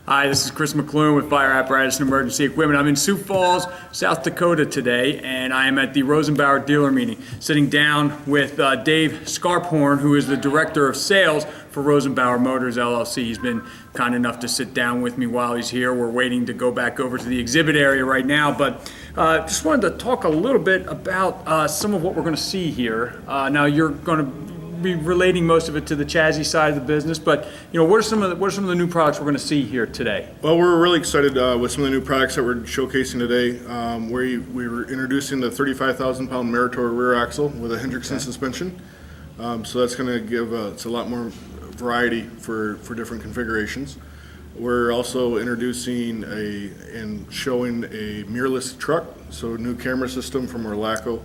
Hi, this is Chris McLoone with Fire Apparatus and Emergency Equipment. I'm in Sioux Falls, South Dakota today, and I am at the Rosenbauer dealer meeting, sitting down with Dave Scharphorn, who is the Director of Sales for Rosenbauer Motors, LLC. He's been kind enough to sit down with me while he's here. We're waiting to go back over to the exhibit area right now, but just wanted to talk a little bit about some of what we're going to see here. Now, you're going to be relating most of it to the chassis side of the business, but what are some of the new products we're going to see here today? Well, we're really excited with some of the new products that we're showcasing today. We were introducing the 35,000-pound Meritor rear axle with a Hendrickson suspension. So that's going to give it's a lot more variety for different configurations. We're also introducing and showing a mirrorless truck, so a new camera system from Orlaco.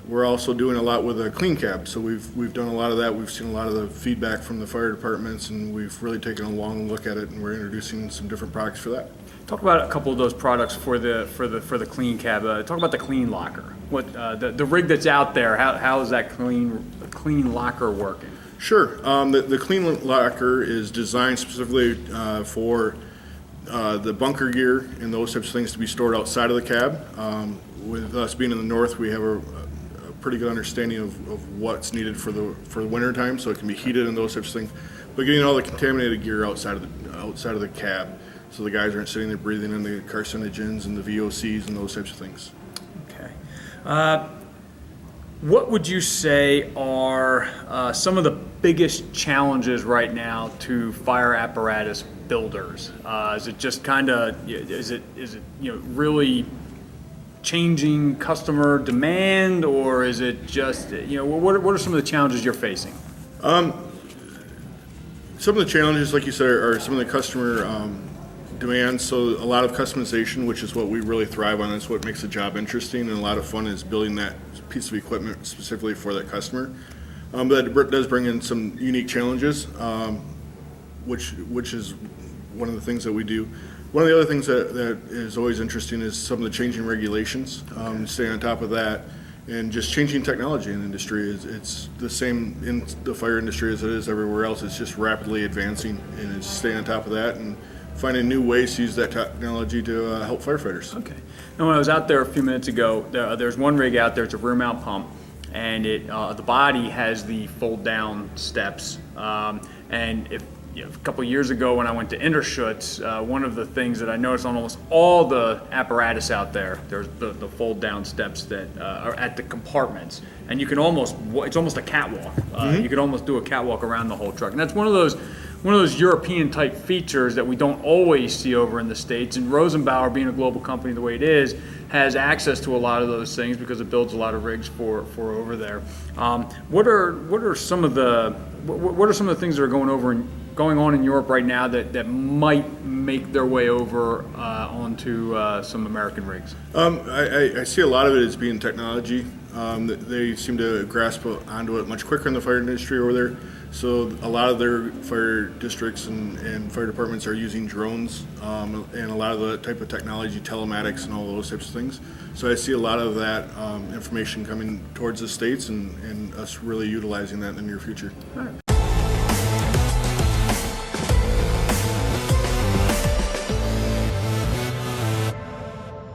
We're also doing a lot with a clean cab, so we've done a lot of that. We've seen a lot of the feedback from the fire departments, and we've really taken a long look at it, and we're introducing some different products for that. Talk about a couple of those products for the clean cab. Talk about the clean locker. What the rig that's out there? How is that clean locker working? Sure. The clean locker is designed specifically for the bunker gear and those types of things to be stored outside of the cab. With us being in the north, we have a pretty good understanding of what's needed for the winter time, so it can be heated and those types of things. But getting all the contaminated gear outside of the cab, so the guys aren't sitting there breathing in the carcinogens and the VOCs and those types of things. Okay. What would you say are some of the biggest challenges right now to fire apparatus builders? Is it just is it really changing customer demand, or is it just what are some of the challenges you're facing? Some of the challenges, like you said, are some of the customer demands. So a lot of customization, which is what we really thrive on. That's what makes the job interesting and a lot of fun, is building that piece of equipment specifically for that customer. But that does bring in some unique challenges, which is one of the things that we do. One of the other things that is always interesting is some of the changing regulations. Staying on top of that, and just changing technology in the industry. It's the same in the fire industry as it is everywhere else. It's just rapidly advancing, and it's staying on top of that and finding new ways to use that technology to help firefighters. Okay. Now, when I was out there a few minutes ago, there's one rig out there. It's a rear mount pump, and the body has the fold down steps. And if a couple of years ago when I went to Interschutz, one of the things that I noticed on almost all the apparatus out there, there's the fold down steps that are at the compartments, and you can it's almost a catwalk. You could almost do a catwalk around the whole truck, and that's one of those European type features that we don't always see over in the States. And Rosenbauer, being a global company the way it is, has access to a lot of those things because it builds a lot of rigs for over there. What are some of the things that are going on in Europe right now that might make their way over onto some American rigs? I see a lot of it as being technology. They seem to grasp onto it much quicker in the fire industry over there. So a lot of their fire districts and fire departments are using drones and a lot of the type of technology, telematics and all those types of things. So I see a lot of that information coming towards the States and us really utilizing that in the near future. All right.